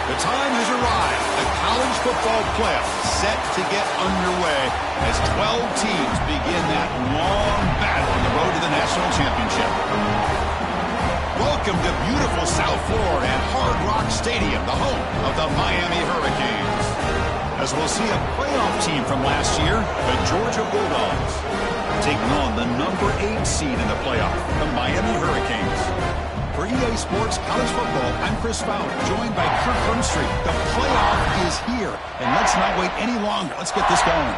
The time has arrived. The college football playoff set to get underway as 12 teams begin that long battle on the road to the national championship. Welcome to beautiful South Florida and Hard Rock Stadium, the home of the Miami Hurricanes. As we'll see a playoff team from last year, the Georgia Bulldogs, taking on the number 8 seed in the playoff, the Miami Hurricanes. For EA Sports College Football, I'm Chris Fowler, joined by Kirk Hermstreet. The playoff is here, and let's not wait any longer. Let's get this going.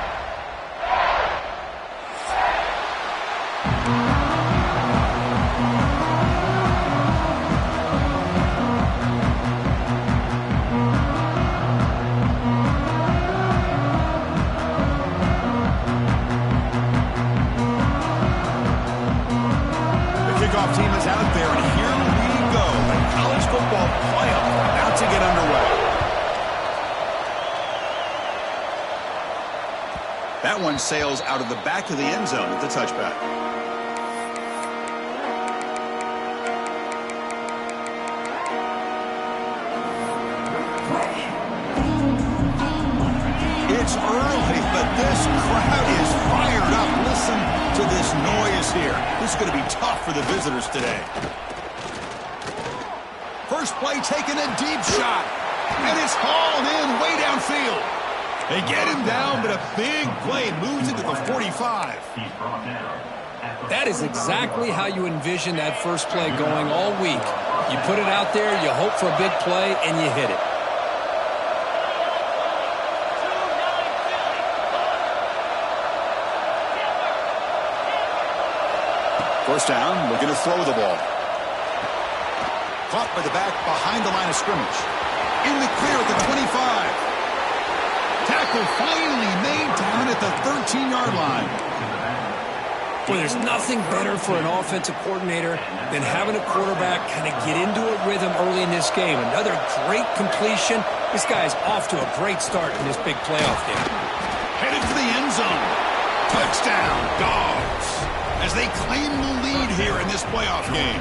The kickoff team is out there, and here we go. The college football playoff about to get underway. That one sails out of the back of the end zone at the touchback. It's early, but this crowd is fired up. Listen to this noise here. This is going to be tough for the visitors today. First play taking a deep shot, and it's hauled in way downfield. They get him down, but a big play moves into the 45. That is exactly how you envision that first play going all week. You put it out there, you hope for a big play, and you hit it. First down, looking to throw the ball. Caught by the back behind the line of scrimmage. In the clear at the 25. Tackle finally made down at the 13-yard line. Well, there's nothing better for an offensive coordinator than having a quarterback kind of get into a rhythm early in this game. Another great completion. This guy's off to a great start in this big playoff game. Headed to the end zone. Touchdown, Dogs, as they claim the lead here in this playoff game.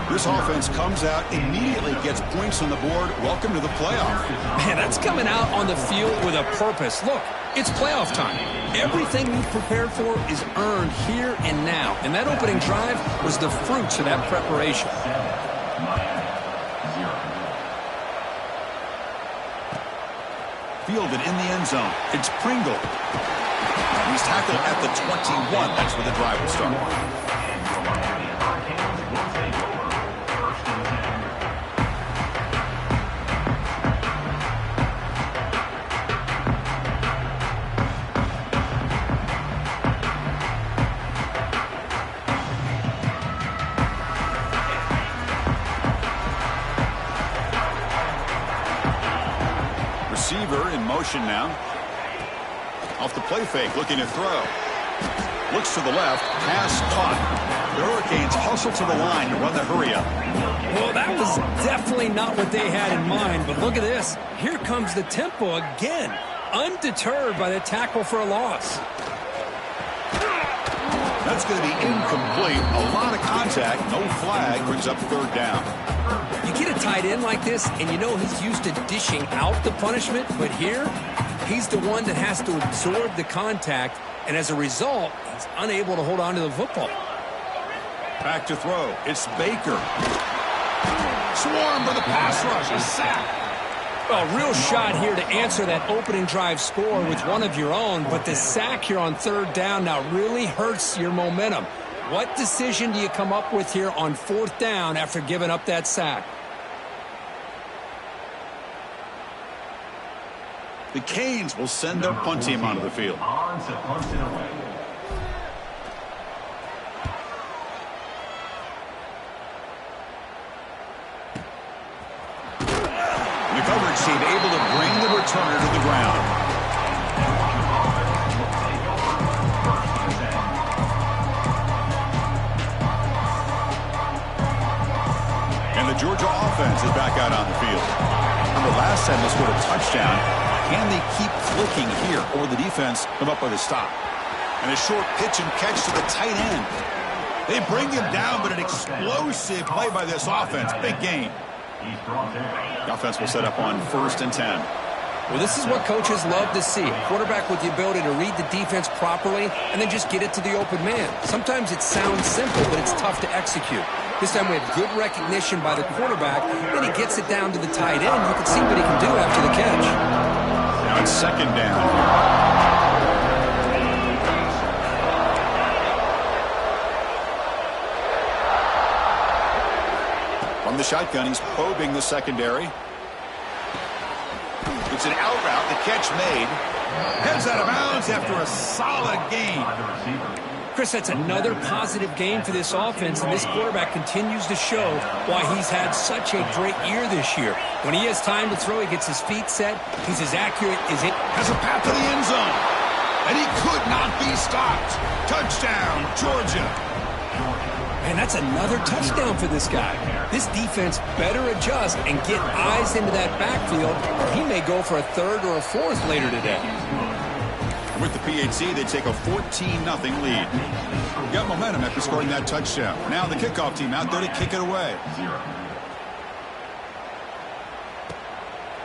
This offense comes out, immediately gets points on the board. Welcome to the playoff. Man, that's coming out on the field with a purpose. Look, it's playoff time. Everything you've prepared for is earned here and now. And that opening drive was the fruits of that preparation. Fielded in the end zone. It's Pringle. He's tackled at the 21. That's where the drive will start. Receiver in motion now. Off the play fake, looking to throw. Looks to the left, pass caught. The Hurricanes hustle to the line to run the hurry up. Well, that was definitely not what they had in mind, but look at this. Here comes the tempo again, undeterred by the tackle for a loss. That's going to be incomplete. A lot of contact, no flag, brings up third down. You get a tight end like this, and you know he's used to dishing out the punishment, but here, he's the one that has to absorb the contact, and as a result, he's unable to hold on to the football. Back to throw. It's Baker. Swarmed by the pass rush. A sack. Well, real shot here to answer that opening drive score with one of your own, but the sack here on third down now really hurts your momentum. What decision do you come up with here on fourth down after giving up that sack? The Canes will send their punt team onto the field. The coverage team able to bring the returner to the ground. And the Georgia offense is back out on the field. Remember last time they scored a touchdown. Can they keep clicking here, or will the defense come up with a stop? And a short pitch and catch to the tight end. They bring him down, but an explosive play by this offense. Big gain. The offense will set up on 1st and 10. Well, this is what coaches love to see. A quarterback with the ability to read the defense properly and then just get it to the open man. Sometimes it sounds simple, but it's tough to execute. This time we have good recognition by the quarterback. Then he gets it down to the tight end. You can see what he can do after the catch. Now it's 2nd down. From the shotgun, he's probing the secondary. It's an out route. The catch made. Heads out of bounds after a solid gain. Chris, that's another positive game for this offense, and this quarterback continues to show why he's had such a great year this year. When he has time to throw, he gets his feet set. He's as accurate as it. Has a path to the end zone. And he could not be stopped. Touchdown, Georgia. Man, that's another touchdown for this guy. This defense better adjust and get eyes into that backfield, or he may go for a 3rd or a 4th later today. With the PHC, they take a 14-0 lead. Got momentum after scoring that touchdown. Now the kickoff team out there to kick it away.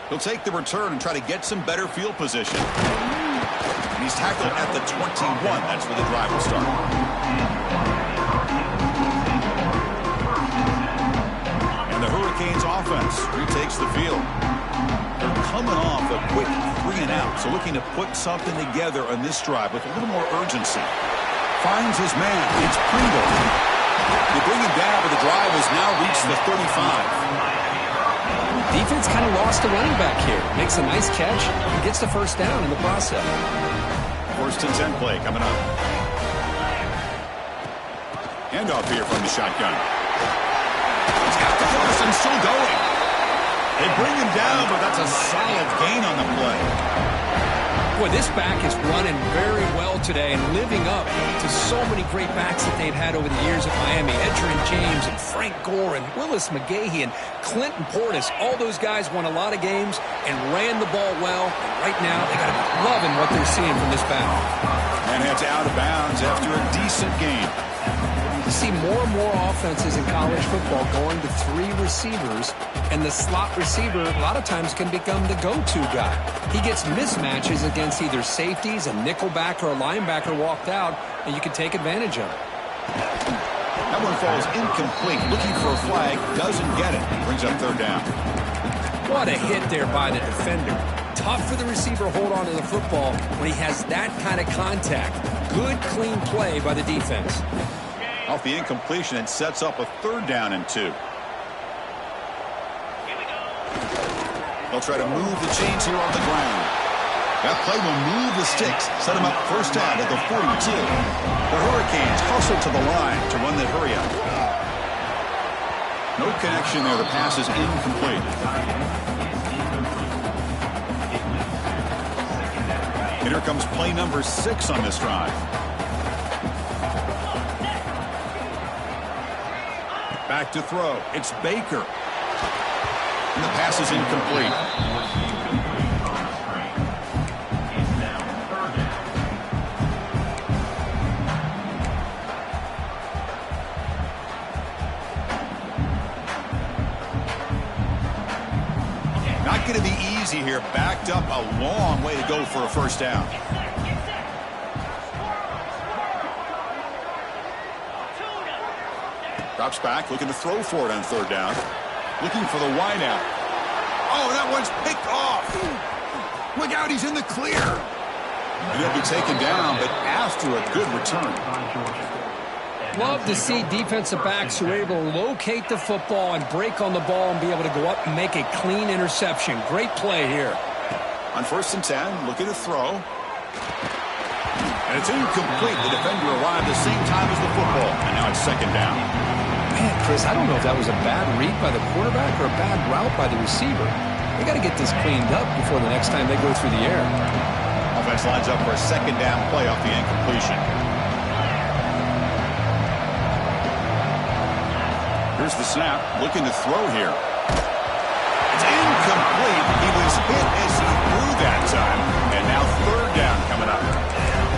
He'll take the return and try to get some better field position. And he's tackled at the 21. That's where the drive will start. Hurricanes offense retakes the field. They're coming off a quick 3-and-out, so looking to put something together on this drive with a little more urgency. Finds his man. It's Pringle. They bring him down, but the drive has now reached the 35. Defense kind of lost a running back here. Makes a nice catch and gets the 1st down in the process. 1st and 10 play coming up. Handoff here from the shotgun. He's got the force and still going. They bring him down, but that's a solid gain on the play. Boy, this back is running very well today and living up to so many great backs that they've had over the years at Miami. Edgerrin James and Frank Gore and Willis McGahee and Clinton Portis. All those guys won a lot of games and ran the ball well. And right now, they got to be loving what they're seeing from this back. And it's out of bounds after a decent gain. You see more and more offenses in college football going to 3 receivers, and the slot receiver a lot of times can become the go-to guy. He gets mismatches against either safeties, a nickelback, or a linebacker walked out, and you can take advantage of it. That one falls incomplete. Looking for a flag, doesn't get it. Brings up 3rd down. What a hit there by the defender. Tough for the receiver to hold on to the football when he has that kind of contact. Good, clean play by the defense. Off the incompletion, it sets up a 3rd down and 2. They'll try to move the chains here on the ground. That play will move the sticks, set them up 1st down at the 42. The Hurricanes hustle to the line to run that hurry up. No connection there. The pass is incomplete. And here comes play number 6 on this drive. Back to throw. It's Baker. And the pass is incomplete. Not going to be easy here. Backed up a long way to go for a 1st down. Drops back, looking to throw for it on 3rd down. Looking for the wide out. Oh, that one's picked off. Look out, he's in the clear. And he'll be taken down, but after a good return. Love to see defensive backs who are able to locate the football and break on the ball and be able to go up and make a clean interception. Great play here. On 1st and 10, looking to throw. And it's incomplete. The defender arrived the same time as the football. And now it's 2nd down. Man, Chris, I don't know if that was a bad read by the quarterback or a bad route by the receiver. They got to get this cleaned up before the next time they go through the air. Offense lines up for a 2nd down play off the incompletion. Here's the snap. Looking to throw here. It's incomplete. He was hit as he threw that time. And now 3rd down coming up.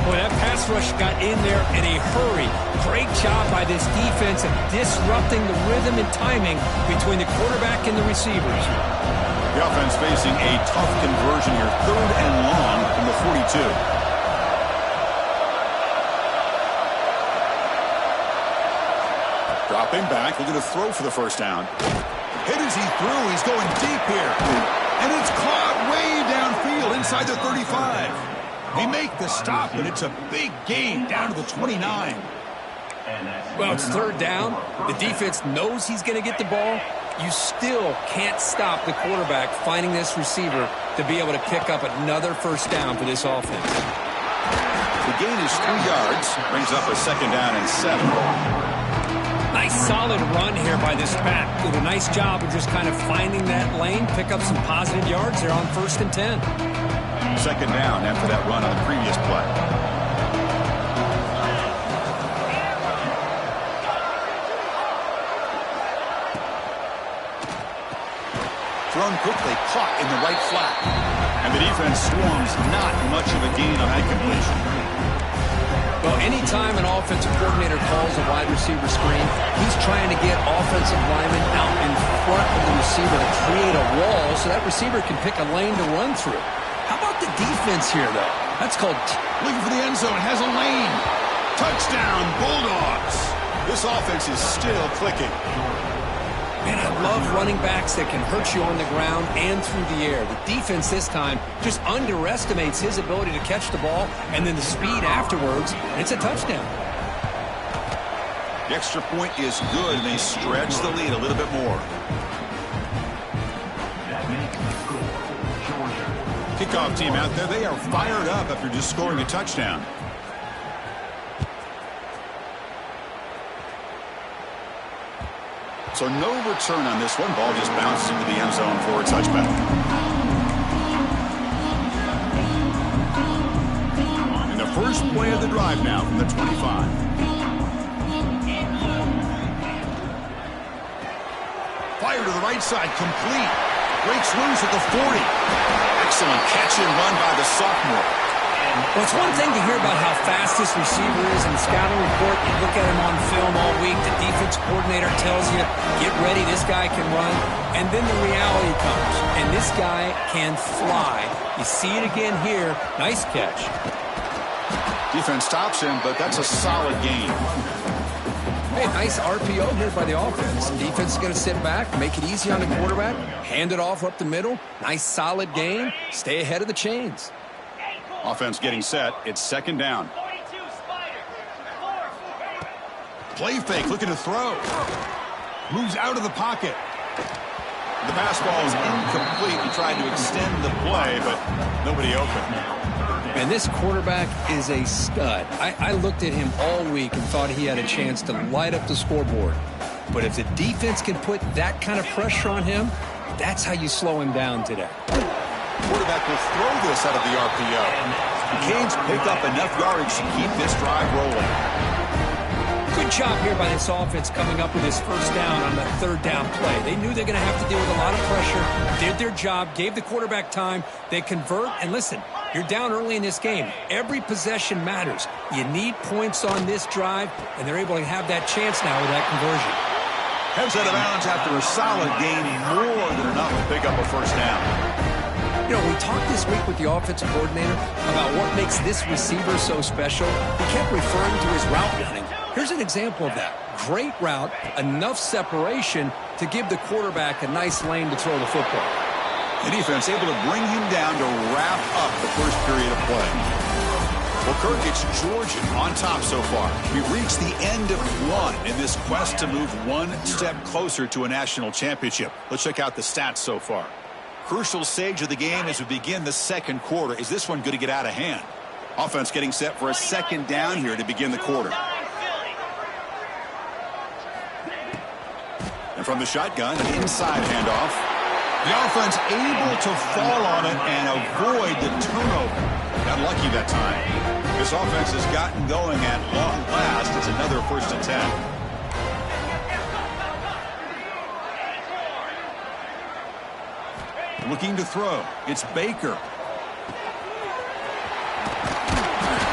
Boy, that pass pass rush got in there in a hurry. Great job by this defense of disrupting the rhythm and timing between the quarterback and the receivers. The offense facing a tough conversion here. 3rd and long from the 42. Dropping back, looking to throw for the first down. Hit as he threw. He's going deep here. And it's caught way downfield inside the 35. They make the stop, and it's a big gain down to the 29. Well, it's 3rd down. The defense knows he's going to get the ball. You still can't stop the quarterback finding this receiver to be able to pick up another first down for this offense. The gain is 3 yards. Brings up a 2nd down and 7. Nice solid run here by this back. Did a nice job of just kind of finding that lane, pick up some positive yards there on 1st and 10. 2nd down after that run on the previous play. Thrown quickly, caught in the right flat. And the defense swarms, not much of a gain on that completion. Well, anytime an offensive coordinator calls a wide receiver screen, he's trying to get offensive linemen out in front of the receiver to create a wall so that receiver can pick a lane to run through. How about the defense here, though? That's called... Looking for the end zone, has a lane. Touchdown, Bulldogs. This offense is still clicking. Man, I love running backs that can hurt you on the ground and through the air. The defense this time just underestimates his ability to catch the ball and then the speed afterwards. It's a touchdown. The extra point is good, and they stretch the lead a little bit more. Kickoff team out there, they are fired up after just scoring a touchdown. So no return on this one. Ball just bounces into the end zone for a touchback. And the first play of the drive now from the 25. Fire to the right side, complete. Breaks loose at the 40. Excellent catch and run by the sophomore. Well, it's one thing to hear about how fast this receiver is in the scouting report. You look at him on film all week. The defense coordinator tells you, get ready, this guy can run. And then the reality comes, and this guy can fly. You see it again here. Nice catch. Defense stops him, but that's a solid gain. Hey, nice RPO here by the offense. Defense is going to sit back, make it easy on the quarterback, hand it off up the middle. Nice solid gain. Stay ahead of the chains. Offense getting set. It's 2nd down. Play fake, looking to throw. Moves out of the pocket. The pass ball is incomplete. He tried to extend the play, but nobody open. And this quarterback is a stud. I looked at him all week and thought he had a chance to light up the scoreboard. But if the defense can put that kind of pressure on him, that's how you slow him down today. Quarterback will throw this out of the RPO. The Canes pick up enough yardage to keep this drive rolling. Good job here by this offense coming up with his first down on the 3rd down play. They knew they're going to have to deal with a lot of pressure, did their job, gave the quarterback time. They convert, and listen, you're down early in this game. Every possession matters. You need points on this drive, and they're able to have that chance now with that conversion. Heads out of bounds after a solid gain, more than enough to pick up a first down. You know, we talked this week with the offensive coordinator about what makes this receiver so special. He kept referring to his route running. Here's an example of that. Great route, enough separation to give the quarterback a nice lane to throw the football. The defense able to bring him down to wrap up the first period of play. Well, Kirk, it's Georgia on top so far. We've reached the end of one in this quest to move one step closer to a national championship. Let's check out the stats so far. Crucial stage of the game as we begin the 2nd quarter. Is this one going to get out of hand? Offense getting set for a 2nd down here to begin the quarter. And from the shotgun, an inside handoff. The offense able to fall on it and avoid the turnover. Got lucky that time. This offense has gotten going at long last. It's another 1st and 10. Looking to throw. It's Baker.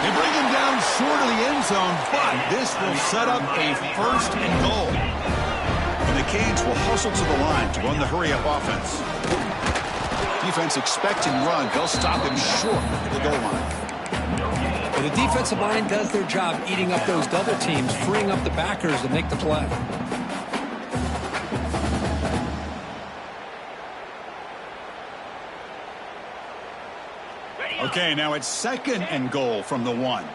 They bring him down short of the end zone, but this will set up a 1st and goal. And the Canes will hustle to the line to run the hurry-up offense. Defense expecting run. They'll stop him short at the goal line. Well, the defensive line does their job eating up those double teams, freeing up the backers to make the play. Okay, now it's 2nd and goal from the 1.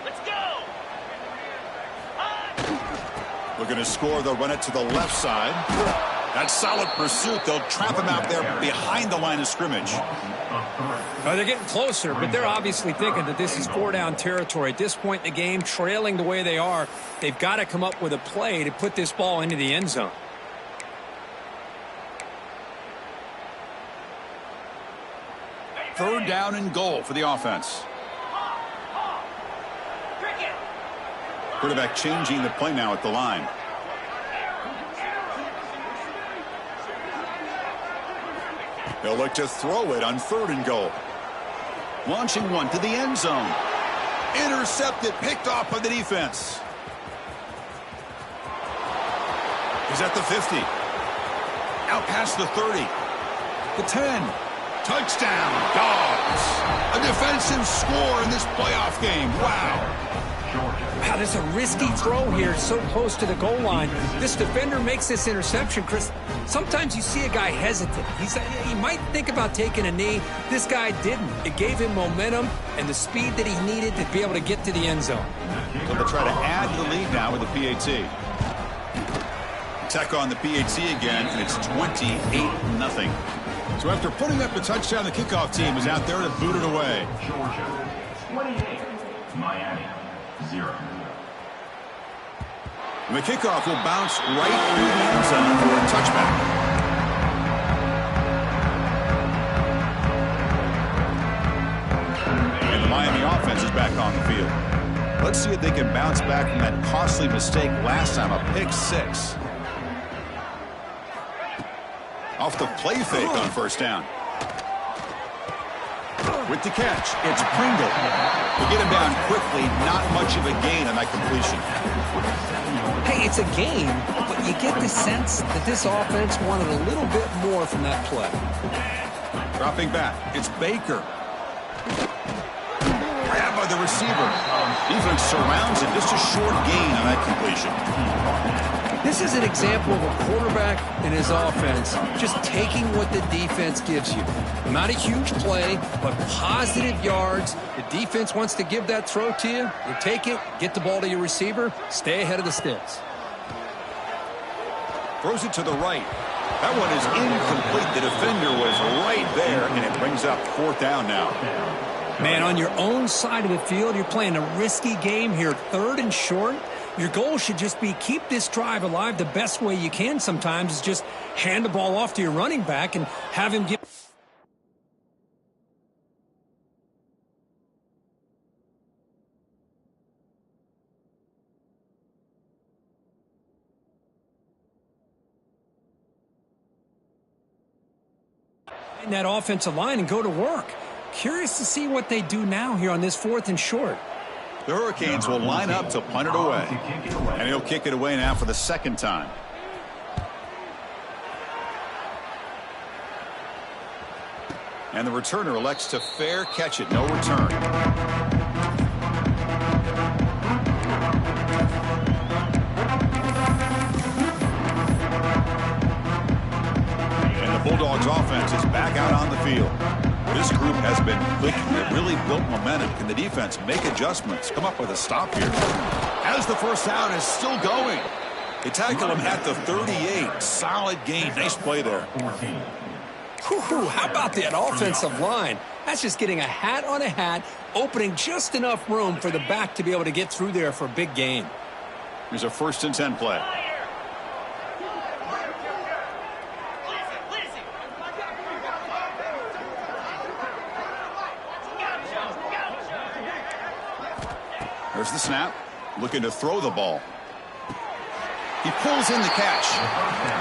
Let's go! Looking to score, they'll run it to the left side. That's solid pursuit. They'll trap him out there behind the line of scrimmage. They're getting closer, but they're obviously thinking that this is 4-down territory. At this point in the game, trailing the way they are, they've got to come up with a play to put this ball into the end zone. Third down and goal for the offense. Quarterback changing the play now at the line. They'll look to throw it on 3rd and goal. Launching one to the end zone. Intercepted, picked off by the defense. He's at the 50. Out past the 30. The 10. Touchdown, Dogs. A defensive score in this playoff game. Wow. Wow, there's a risky throw here so close to the goal line. This defender makes this interception, Chris. Sometimes you see a guy hesitant. He might think about taking a knee. This guy didn't. It gave him momentum and the speed that he needed to be able to get to the end zone. So they'll try to add to the lead now with the PAT. Tech on the PAT again, and it's 28-0. So after putting up the touchdown, the kickoff team is out there to boot it away. Georgia 28, Miami 0. And the kickoff will bounce right through the end zone for a touchback. And the Miami offense is back on the field. Let's see if they can bounce back from that costly mistake last time, a pick 6. Off the play fake on 1st down. With the catch, it's Pringle. They get him down quickly, not much of a gain on that completion. Hey, it's a game, but you get the sense that this offense wanted a little bit more from that play. Dropping back, it's Baker. Grabbed by the receiver. Defense surrounds it, just a short gain on that completion. This is an example of a quarterback and his offense just taking what the defense gives you. Not a huge play, but positive yards. The defense wants to give that throw to you. You take it, get the ball to your receiver, stay ahead of the sticks. Throws it to the right. That one is incomplete. The defender was right there, and it brings up 4th down now. Man, on your own side of the field, you're playing a risky game here, 3rd and short. Your goal should just be keep this drive alive the best way you can sometimes is just hand the ball off to your running back and have him get... in that offensive line and go to work. Curious to see what they do now here on this 4th and short. The Hurricanes will line up to punt it away. And he'll kick it away now for the 2nd time. And the returner elects to fair catch it. No return. And the Bulldogs offense is back out on the field. This group has been clicking. It really built momentum. Can the defense make adjustments? Come up with a stop here. As the 1st down is still going. They tackle him at the 38. Solid gain. Nice play there. Whew, how about that offensive line? That's just getting a hat on a hat, opening just enough room for the back to be able to get through there for a big gain. Here's a 1st and 10 play. There's the snap. Looking to throw the ball. He pulls in the catch.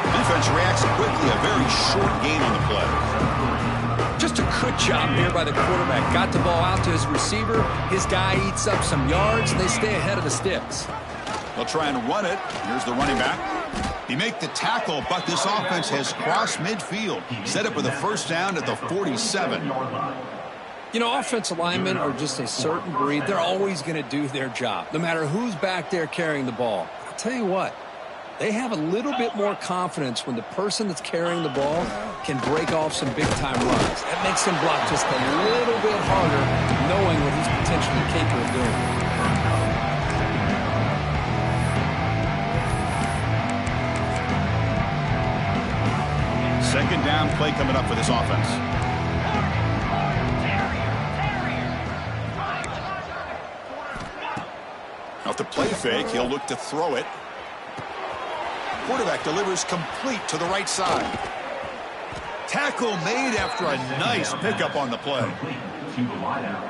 Defense reacts quickly. A very short gain on the play. Just a good job here by the quarterback. Got the ball out to his receiver. His guy eats up some yards, and they stay ahead of the sticks. They'll try and run it. Here's the running back. He make the tackle, but this offense has crossed midfield. Set up with a first down at the 47. You know, offensive linemen are just a certain breed. They're always going to do their job, no matter who's back there carrying the ball. I'll tell you what, they have a little bit more confidence when the person that's carrying the ball can break off some big-time runs. That makes him block just a little bit harder, knowing what he's potentially capable of doing. Second down play coming up for this offense. Off the play fake, he'll look to throw it. Quarterback delivers complete to the right side. Tackle made after a nice pickup on the play.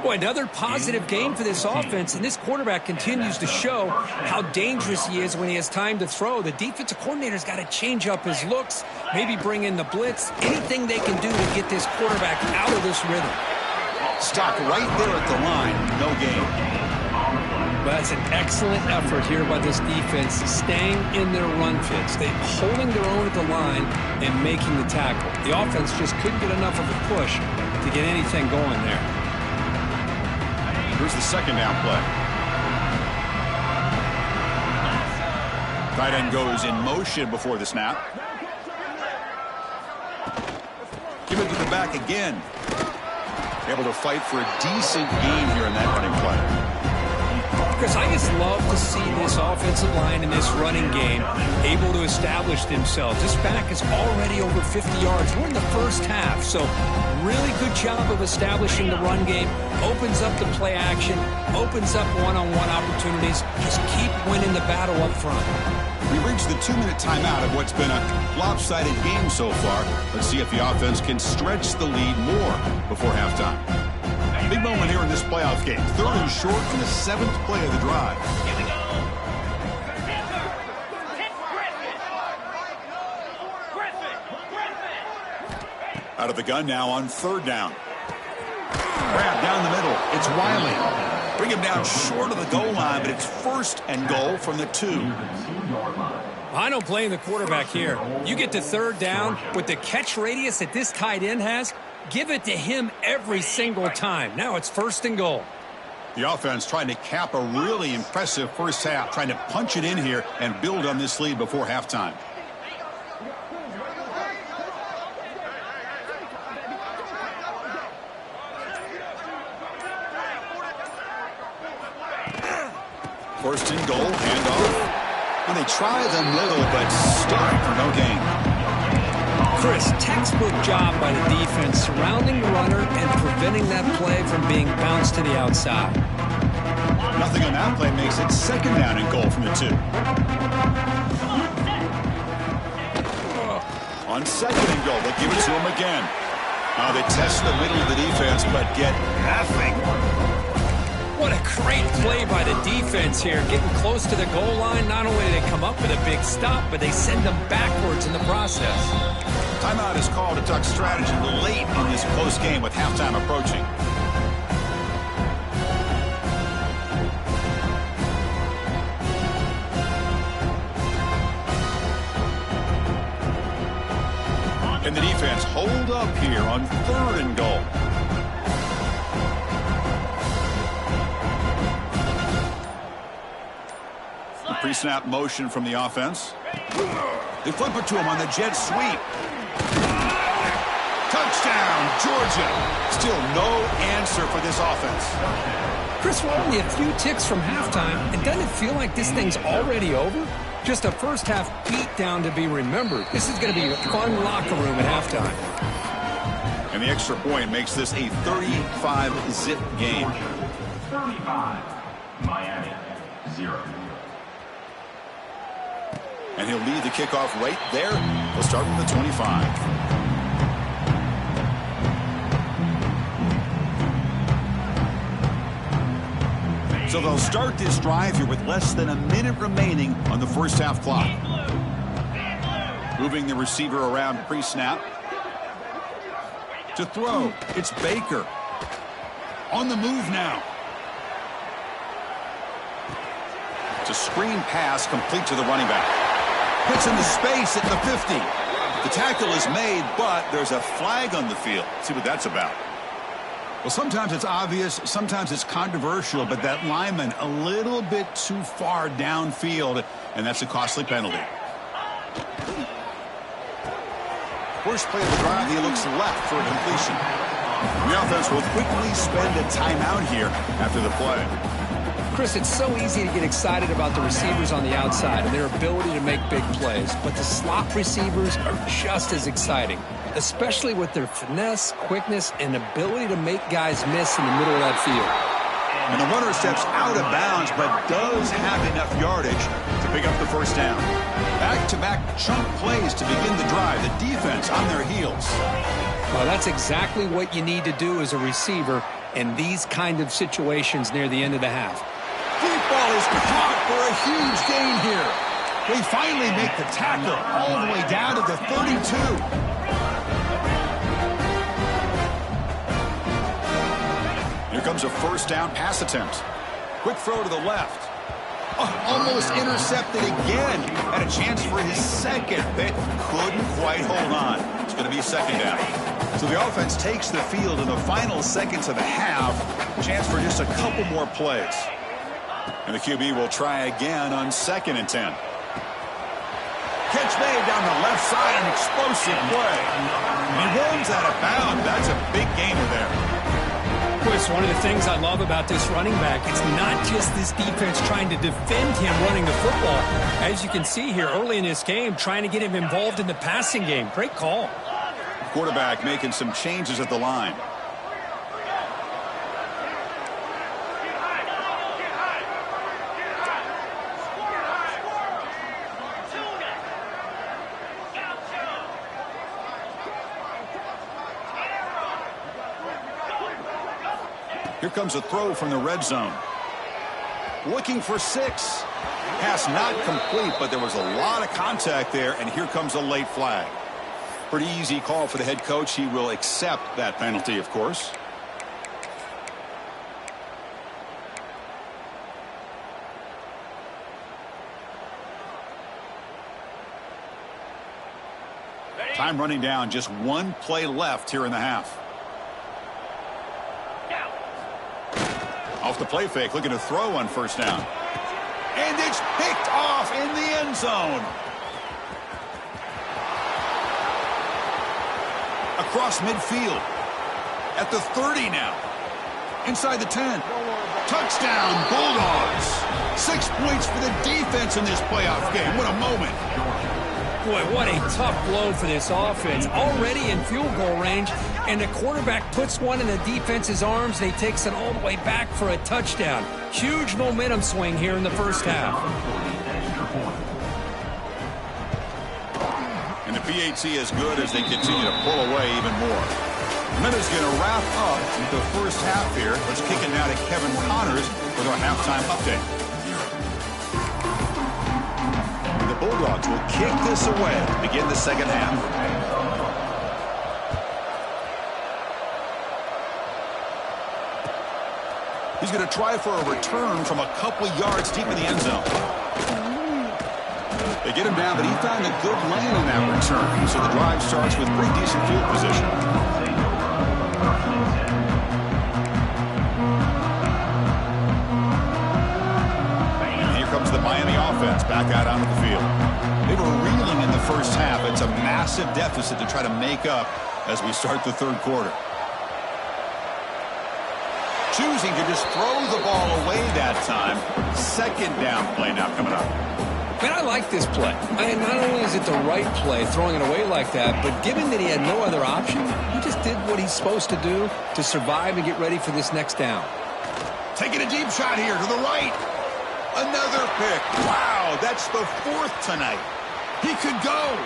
Boy, another positive game for this offense, and this quarterback continues to show how dangerous he is when he has time to throw. The defensive coordinator's got to change up his looks, maybe bring in the blitz, anything they can do to get this quarterback out of this rhythm. Stopped right there at the line, no gain. But that's an excellent effort here by this defense, staying in their run fits. They're holding their own at the line and making the tackle. The offense just couldn't get enough of a push to get anything going there. Here's the second down play. Tight end goes in motion before the snap. Give it to the back again. Able to fight for a decent gain here in that running play. Chris, I just love to see this offensive line in this running game able to establish themselves. This back is already over 50 yards. We're in the first half, so really good job of establishing the run game. Opens up the play action, opens up one-on-one opportunities. Just keep winning the battle up front. We reached the 2-minute timeout of what's been a lopsided game so far. Let's see if the offense can stretch the lead more before halftime. Big moment here in this playoff game. 3rd and short in the 7th play of the drive. Here we go. Out of the gun now on 3rd down. Grab down the middle. It's Wiley. Bring him down short of the goal line, but it's 1st and goal from the 2. I don't blame the quarterback here. You get to 3rd down with the catch radius that this tight end has. Give it to him every single time. Now it's 1st and goal. The offense trying to cap a really impressive first half, trying to punch it in here and build on this lead before halftime. First and goal, handoff. And they try the middle, but stopped for no gain. Chris, textbook job by the defense surrounding the runner and preventing that play from being bounced to the outside. Nothing on that play makes it 2nd down and goal from the 2. On 2nd and goal, they'll give it to him again. Now they test the middle of the defense, but get nothing. What a great play by the defense here. Getting close to the goal line, not only do they come up with a big stop, but they send them backwards in the process. Timeout is called to Duck strategy late in this close game with halftime approaching. And the defense hold up here on 3rd and goal. The pre-snap motion from the offense. They flip it to him on the jet sweep. Touchdown, Georgia. Still no answer for this offense. Chris, we're only a few ticks from halftime, and doesn't it feel like this thing's already over? Just a first half beatdown to be remembered. This is going to be a fun locker room at halftime. And the extra point makes this a 35-zip game. 35, Miami, 0. And he'll lead the kickoff right there. We'll start from the 25. So they'll start this drive here with less than a minute remaining on the first half clock. Moving the receiver around pre-snap. To throw, it's Baker. On the move now. It's a screen pass complete to the running back. Hits into space at the 50. The tackle is made, but there's a flag on the field. Let's see what that's about. Well, sometimes it's obvious, sometimes it's controversial, but that lineman a little bit too far downfield, and that's a costly penalty. First play of the drive, he looks left for a completion. The offense will quickly spend a timeout here after the play. Chris, it's so easy to get excited about the receivers on the outside and their ability to make big plays, but the slot receivers are just as exciting, especially with their finesse, quickness, and ability to make guys miss in the middle of that field. And the runner steps out of bounds, but does have enough yardage to pick up the first down. Back-to-back chunk plays to begin the drive. The defense on their heels. Well, that's exactly what you need to do as a receiver in these kind of situations near the end of the half. Deep ball is caught for a huge gain here. They finally make the tackle all the way down to the 32. Here comes a first down pass attempt. Quick throw to the left. Almost intercepted again. Had a chance for his second, but couldn't quite hold on. It's going to be second down. So the offense takes the field in the final seconds of the half. Chance for just a couple more plays. And the QB will try again on 2nd and 10. Catch made down the left side, an explosive play. And he runs out of bounds. That's a big gainer there. Chris, one of the things I love about this running back, it's not just this defense trying to defend him running the football. As you can see here early in this game, trying to get him involved in the passing game. Great call. Quarterback making some changes at the line. Here comes a throw from the red zone. Looking for 6. Pass not complete, but there was a lot of contact there, and here comes a late flag. Pretty easy call for the head coach. He will accept that penalty, of course. Time running down. Just one play left here in the half. Off the play fake, looking to throw on first down. And it's picked off in the end zone. Across midfield. At the 30 now. Inside the 10. Touchdown, Bulldogs. 6 points for the defense in this playoff game. What a moment. Boy, what a tough blow for this offense. Already in field goal range, and the quarterback puts one in the defense's arms, and he takes it all the way back for a touchdown. Huge momentum swing here in the first half. And the PAT is good as they continue to pull away even more. Minutes going to wrap up the first half here. Let's kick it now to Kevin Connors with our halftime update. Bulldogs will kick this away to begin the second half. He's going to try for a return from a couple of yards deep in the end zone. They get him down, but he found a good lane on that return. So the drive starts with pretty decent field position. The Miami offense back out onto the field. They were reeling in the first half. It's a massive deficit to try to make up as we start the third quarter. Choosing to just throw the ball away that time. Second down play now coming up. Man, I like this play. Not only is it the right play, throwing it away like that, but given that he had no other option, he just did what he's supposed to do to survive and get ready for this next down. Taking a deep shot here to the right. Another pick. Wow, that's the 4th tonight. He could go.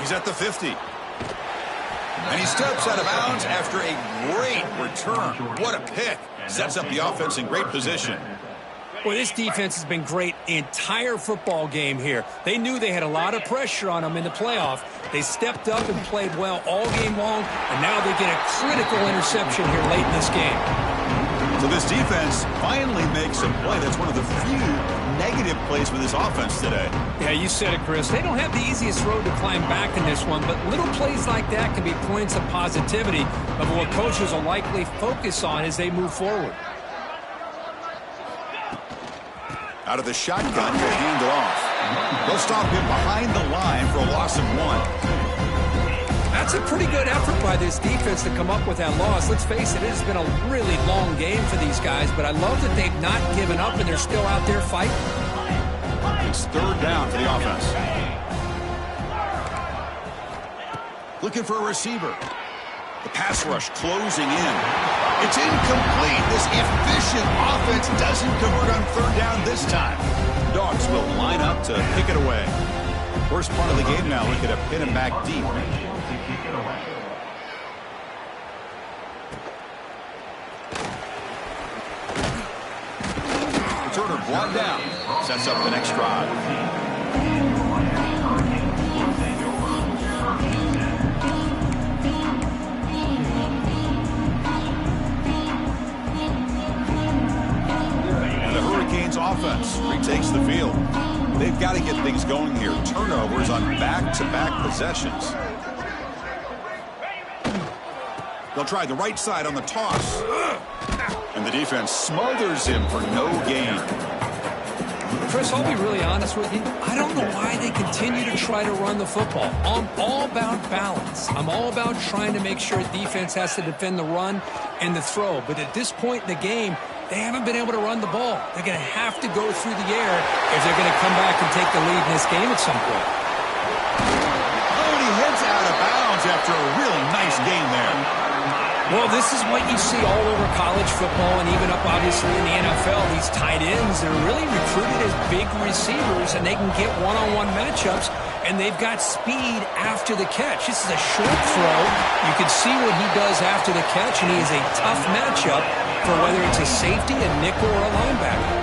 He's at the 50. And he steps out of bounds after a great return. What a pick. Sets up the offense in great position. Well, this defense has been great the entire football game here. They knew they had a lot of pressure on them in the playoff. They stepped up and played well all game long, and now they get a critical interception here late in this game. So this defense finally makes a play. That's one of the few negative plays for this offense today. Yeah, you said it, Chris. They don't have the easiest road to climb back in this one, but little plays like that can be points of positivity of what coaches will likely focus on as they move forward. Out of the shotgun, he'll hand it off. They'll stop him behind the line for a loss of 1. That's a pretty good effort by this defense to come up with that loss. Let's face it, it has been a really long game for these guys, but I love that they've not given up and they're still out there fighting. It's 3rd down for the offense. Looking for a receiver. The pass rush closing in. It's incomplete. This efficient offense doesn't convert on 3rd down this time. Dogs will line up to pick it away. First part of the game now, look at a pin him back deep. Returner brought down. Sets up the next drive. Offense retakes the field. They've got to get things going here. Turnovers on back-to-back possessions. They'll try the right side on the toss. And the defense smothers him for no gain. Chris, I'll be really honest with you. I don't know why they continue to try to run the football. I'm all about balance. I'm all about trying to make sure defense has to defend the run and the throw. But at this point in the game, they haven't been able to run the ball. They're going to have to go through the air if they're going to come back and take the lead in this game at some point. Oh, and he heads out of bounds after a really nice game there. Well, this is what you see all over college football and even up, obviously, in the NFL. These tight ends, they're really recruited as big receivers, and they can get one-on-one matchups, and they've got speed after the catch. This is a short throw. You can see what he does after the catch, and he is a tough matchup for whether it's a safety, a nickel, or a linebacker.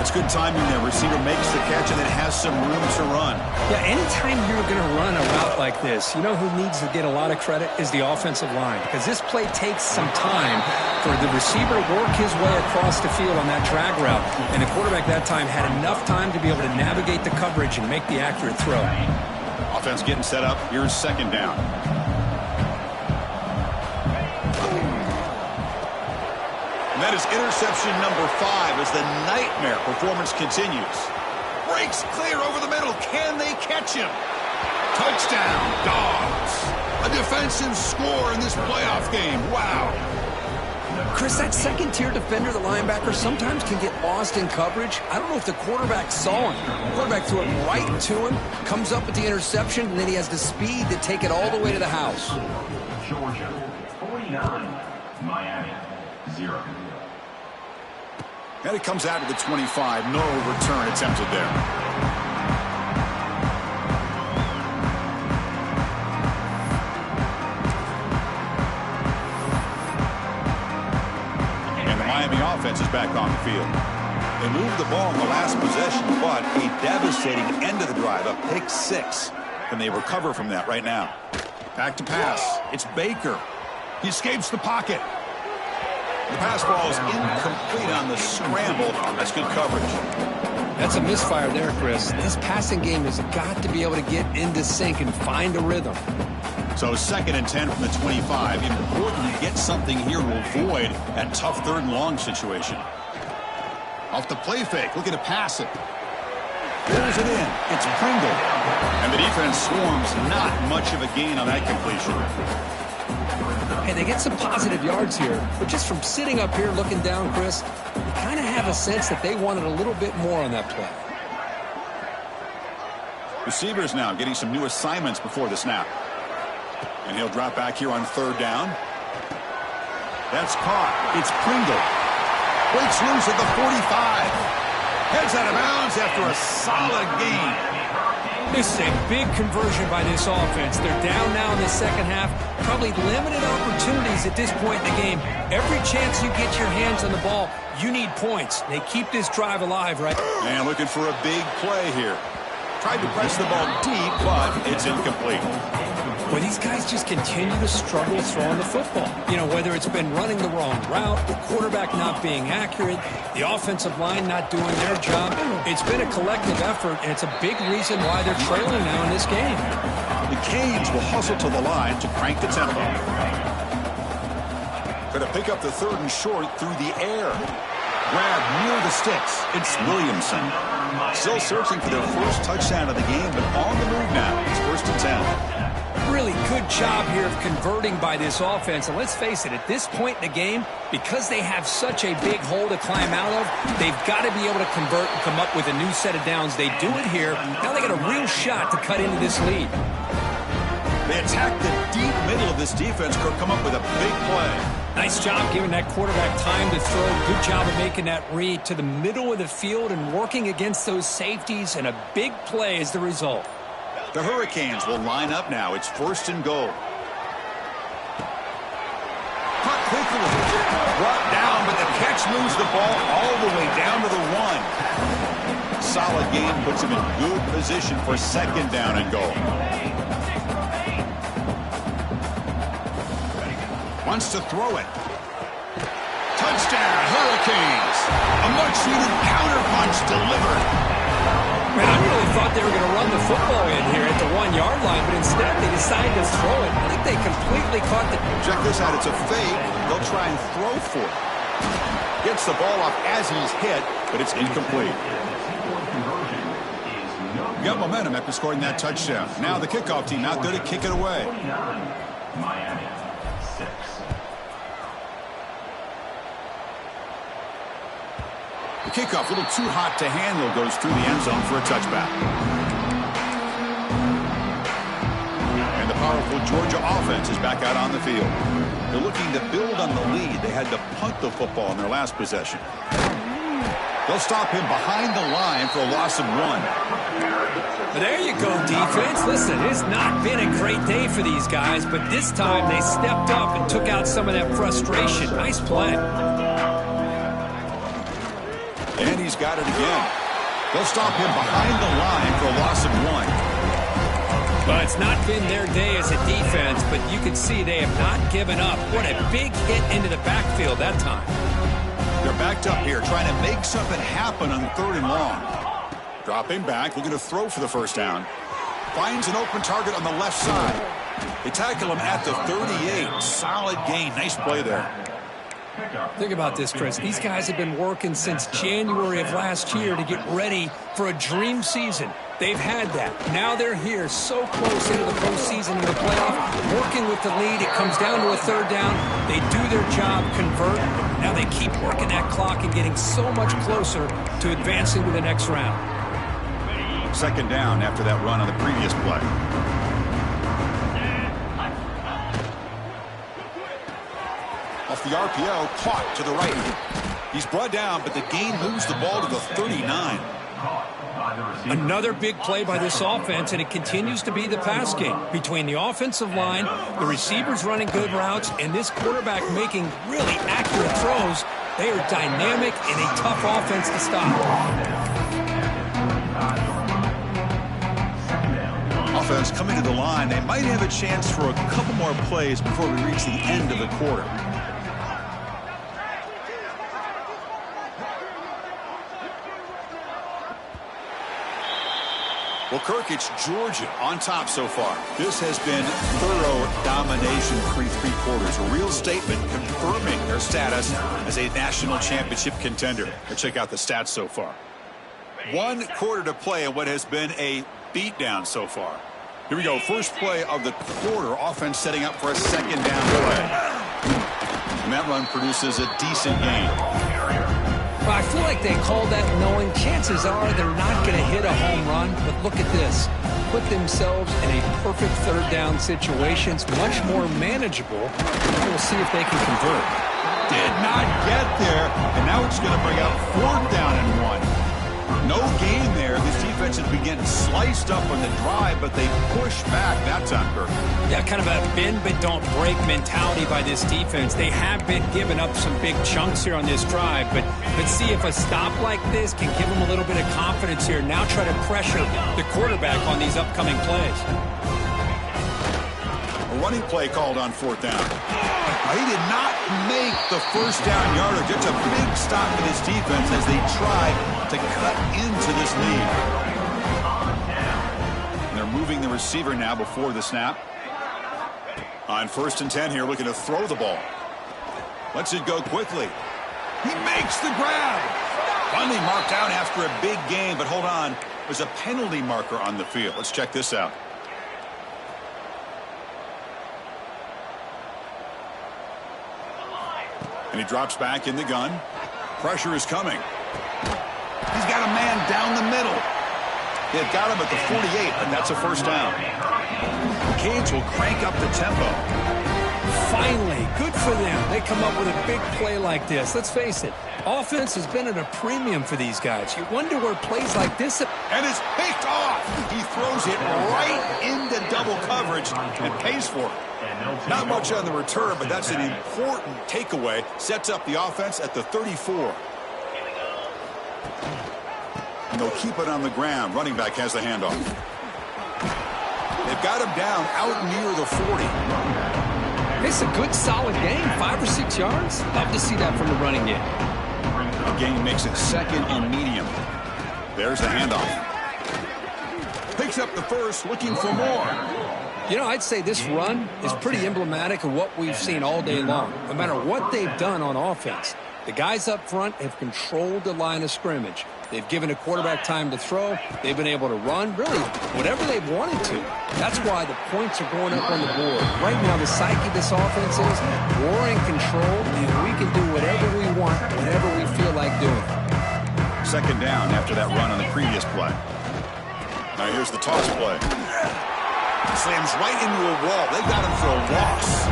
That's good timing there. Receiver makes the catch and then has some room to run. Yeah, anytime you're going to run a route like this, you know who needs to get a lot of credit is the offensive line, because this play takes some time for the receiver to work his way across the field on that drag route, and the quarterback that time had enough time to be able to navigate the coverage and make the accurate throw. Offense getting set up. Here's 2nd down. And that is interception number 5 as the nightmare performance continues. Breaks clear over the middle. Can they catch him? Touchdown, Dogs. A defensive score in this playoff game. Wow. Chris, that second-tier defender, the linebacker, sometimes can get lost in coverage. I don't know if the quarterback saw him. The quarterback threw it right to him, comes up with the interception, and then he has the speed to take it all the way to the house. Georgia, 49. Miami, 0. And it comes out of the 25. No return attempted there. And the Miami offense is back on the field. They moved the ball in the last possession, but a devastating end of the drive, a pick 6. And they recover from that right now. Back to pass. It's Baker. He escapes the pocket. The pass ball is incomplete on the scramble. That's good coverage. That's a misfire there, Chris. This passing game has got to be able to get into sync and find a rhythm. So 2nd and 10 from the 25. Important to get something here to avoid that tough 3rd and long situation. Off the play fake, looking to pass it. Pulls it in. It's Pringle. And the defense swarms. Not much of a gain on that completion. Hey, they get some positive yards here, but just from sitting up here looking down, Chris, you kind of have a sense that they wanted a little bit more on that play. Receivers now getting some new assignments before the snap. And he'll drop back here on 3rd down. That's caught. It's Pringle. Breaks loose at the 45. Heads out of bounds after a solid gain. This is a big conversion by this offense. They're down now in the second half. Probably limited opportunities at this point in the game. Every chance you get your hands on the ball, you need points. They keep this drive alive, right? And looking for a big play here. Tried to press the ball deep, but it's incomplete. Well, these guys just continue to struggle throwing the football. You know, whether it's been running the wrong route, the quarterback not being accurate, the offensive line not doing their job. It's been a collective effort, and it's a big reason why they're trailing now in this game. The Canes will hustle to the line to crank the tempo. Going to pick up the 3rd and short through the air. Grab near the sticks. It's Williamson. Still searching for their first touchdown of the game, but on the move now. It's 1st and 10. Really good job here of converting by this offense. And let's face it, at this point in the game, because they have such a big hole to climb out of, they've got to be able to convert and come up with a new set of downs. They do it here. Now they got a real shot to cut into this lead. They attack the deep middle of this defense. Could come up with a big play. Nice job giving that quarterback time to throw. Good job of making that read to the middle of the field and working against those safeties, and a big play is the result. The Hurricanes will line up now. It's 1st and goal. Caught quickly. Brought down, but the catch moves the ball all the way down to the 1. Solid game puts him in good position for 2nd down and goal. Wants to throw it. Touchdown, Hurricanes. A much-needed counterpunch delivered. Man, I really thought they were going to run the football in here at the 1-yard line, but instead they decided to throw it. I think they completely caught the... Check this out. It's a fake. They'll try and throw for it. Gets the ball off as he's hit, but it's incomplete. Got momentum after scoring that touchdown. Now the kickoff team out there to kick it away. Miami 6. The kickoff, a little too hot to handle, goes through the end zone for a touchback. And the powerful Georgia offense is back out on the field. They're looking to build on the lead. They had to punt the football in their last possession. They'll stop him behind the line for a loss of 1. There you go, defense. Listen, it's not been a great day for these guys, but this time they stepped up and took out some of that frustration. Nice play. And he's got it again. They'll stop him behind the line for a loss of 1. Well, it's not been their day as a defense, but you can see they have not given up. What a big hit into the backfield that time. They're backed up here, trying to make something happen on 3rd and long. Dropping back, looking to throw for the 1st down. Finds an open target on the left side. They tackle him at the 38. Solid gain. Nice play there. Think about this, Chris. These guys have been working since January of last year to get ready for a dream season. They've had that. Now they're here so close into the postseason and the playoff, working with the lead. It comes down to a 3rd down. They do their job, convert. Now they keep working that clock and getting so much closer to advancing to the next round. 2nd down after that run on the previous play. Off the RPO, caught to the right. He's brought down, but the gain moves the ball to the 39. Another big play by this offense, and it continues to be the pass game. Between the offensive line, the receivers running good routes, and this quarterback making really accurate throws, they are dynamic and a tough offense to stop. Offense coming to the line. They might have a chance for a couple more plays before we reach the end of the quarter. Well, Kirk, it's Georgia on top so far. This has been thorough domination through 3 quarters. A real statement confirming their status as a national championship contender. Let's check out the stats so far. 1 quarter to play in what has been a beatdown so far. Here we go. First play of the quarter. Offense setting up for a 2nd down play. And that run produces a decent gain. Well, I feel like they called that knowing chances are they're not going to hit a home run. But look at this. Put themselves in a perfect 3rd down situation. It's much more manageable. We'll see if they can convert. Did not get there. And now it's going to bring up 4th down and 1. No gain there. This defense offense has been getting sliced up on the drive, but they push back that time, Kirk. Yeah, kind of a bend but don't break mentality by this defense. They have been giving up some big chunks here on this drive, but let's see if a stop like this can give them a little bit of confidence here. Now try to pressure the quarterback on these upcoming plays. A running play called on fourth down. He did not make the first down yardage. It's a big stop for this defense as they try to cut into this lead. And they're moving the receiver now before the snap. On 1st and 10 here, looking to throw the ball. Lets it go quickly. He makes the grab. Finally marked out after a big game, but hold on. There's a penalty marker on the field. Let's check this out. And he drops back in the gun. Pressure is coming. He's got a man down the middle. They've got him at the 48, but that's a first down. Canes will crank up the tempo. Finally, good for them. They come up with a big play like this. Let's face it, offense has been at a premium for these guys. You wonder where plays like this... And it's picked off. He throws it right into double coverage and pays for it. Not much on the return, but that's an important takeaway. Sets up the offense at the 34. And they'll keep it on the ground. Running back has the handoff. They've got him down out near the 40. It's a good, solid game. 5 or 6 yards. Love to see that from the running game. The game makes it 2nd and medium. There's the handoff. Picks up the first, looking for more. You know, I'd say this run is pretty emblematic of what we've seen all day long. No matter what they've done on offense, the guys up front have controlled the line of scrimmage. They've given a quarterback time to throw. They've been able to run, really, whatever they've wanted to. That's why the points are going up on the board. Right now, the psyche of this offense is we're in control, and we can do whatever we want, whenever we feel like doing. 2nd down after that run on the previous play. Now here's the toss play. Slams right into a wall. They've got him for a loss.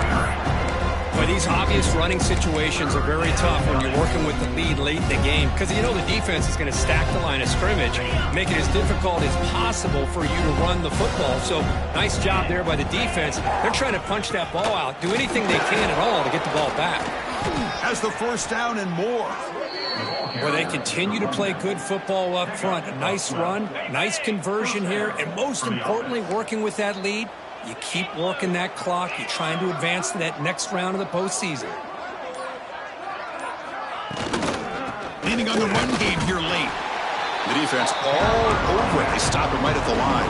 But these obvious running situations are very tough when you're working with the lead late in the game, because you know the defense is going to stack the line of scrimmage, make it as difficult as possible for you to run the football. So nice job there by the defense. They're trying to punch that ball out, do anything they can at all to get the ball back. Has the first down and more. Where they continue to play good football up front. A nice run, nice conversion here, and most importantly, working with that lead, you keep working that clock. You're trying to advance to that next round of the postseason. Leaning on the run game here late. The defense all over it. They stop him right at the line.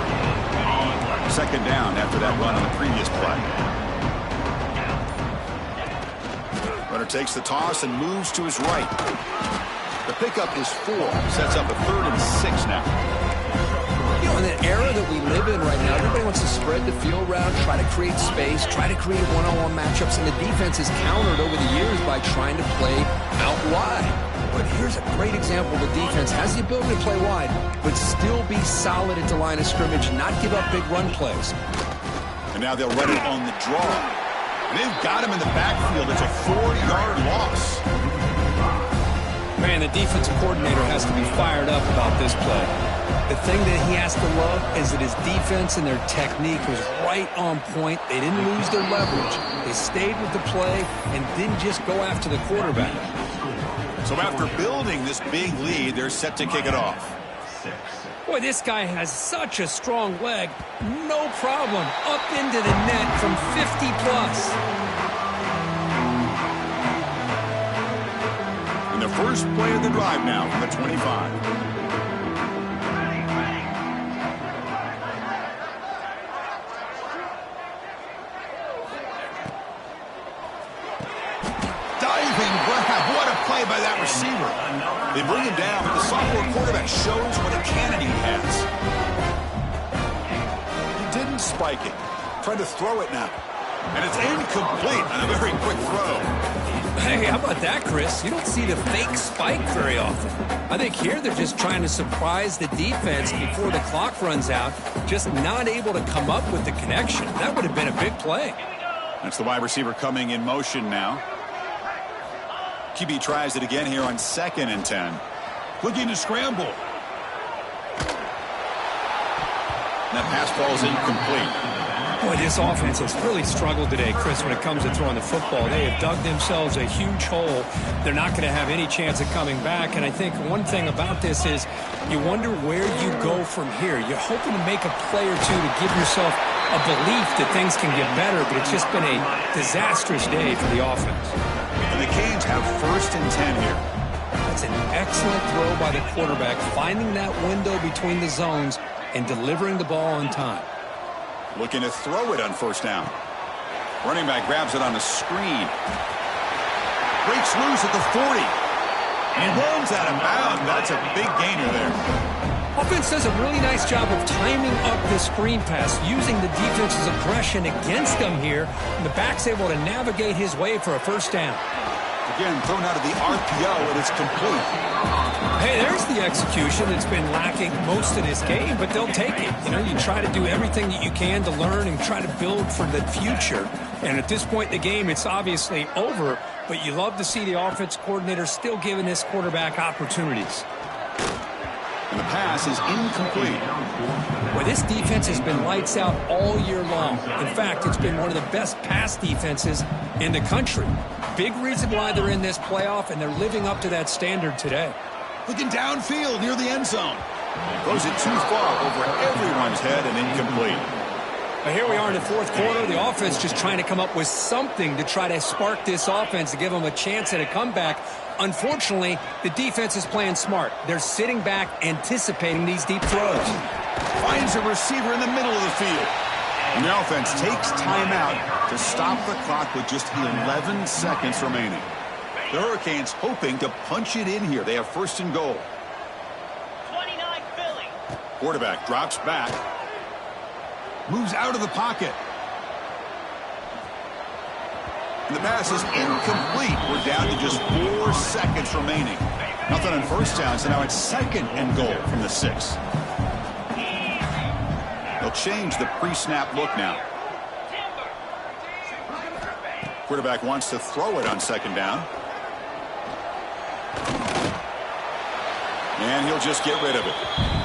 2nd down after that run on the previous play. Runner takes the toss and moves to his right. The pickup is 4. Sets up a 3rd and 6 now. You know, in the era that we live in right now, everybody wants to spread the field route, try to create space, try to create one-on-one matchups, and the defense has countered over the years by trying to play out wide. But here's a great example. The defense has the ability to play wide, but still be solid at the line of scrimmage, not give up big run plays. And now they'll run it on the draw. They've got him in the backfield. It's a 4-yard loss. Man, the defensive coordinator has to be fired up about this play. The thing that he has to love is that his defense and their technique was right on point. They didn't lose their leverage. They stayed with the play and didn't just go after the quarterback. So after building this big lead, they're set to kick it off. Boy, this guy has such a strong leg. No problem. Up into the net from 50-plus. And the first play of the drive now from the 25. Diving grab. What a play by that receiver. They bring him down, but the sophomore quarterback shows what a cannon he has. He didn't spike it. Trying to throw it now. And it's incomplete on a very quick throw. Hey, how about that, Chris? You don't see the fake spike very often. I think here they're just trying to surprise the defense before the clock runs out, just not able to come up with the connection. That would have been a big play. That's the wide receiver coming in motion now. QB tries it again here on 2nd and 10. Looking to scramble. And that pass ball is incomplete. Boy, this offense has really struggled today, Chris, when it comes to throwing the football. They have dug themselves a huge hole. They're not going to have any chance of coming back. And I think one thing about this is you wonder where you go from here. You're hoping to make a play or two to give yourself a belief that things can get better, but it's just been a disastrous day for the offense. And the Canes have 1st and 10 here. That's an excellent throw by the quarterback, finding that window between the zones and delivering the ball on time. Looking to throw it on 1st down. Running back grabs it on the screen. Breaks loose at the 40. And runs out of bounds. That's a big gainer there. Offense does a really nice job of timing up the screen pass, using the defense's aggression against them here. And the back's able to navigate his way for a 1st down. Again, thrown out of the RPO, and it's complete. Hey, there's the execution that's been lacking most of this game, but they'll take it. You know, you try to do everything that you can to learn and try to build for the future. And at this point in the game, it's obviously over, but you love to see the offense coordinator still giving this quarterback opportunities. And the pass is incomplete. Well, this defense has been lights out all year long. In fact, it's been one of the best pass defenses in the country. Big reason why they're in this playoff, and they're living up to that standard today. Looking downfield near the end zone. Throws it too far over everyone's head and incomplete. Well, here we are in the 4th quarter. The offense just trying to come up with something to try to spark this offense to give them a chance at a comeback. Unfortunately, the defense is playing smart. They're sitting back, anticipating these deep throws. Finds a receiver in the middle of the field. And the offense takes timeout to stop the clock with just 11 seconds remaining. The Hurricanes hoping to punch it in here. They have 1st and goal. 29 Philly. Quarterback drops back. Moves out of the pocket. And the pass is incomplete. We're down to just 4 seconds remaining. Nothing on 1st down, so now it's 2nd and goal from the 6. They'll change the pre-snap look now. Quarterback wants to throw it on 2nd down. And he'll just get rid of it.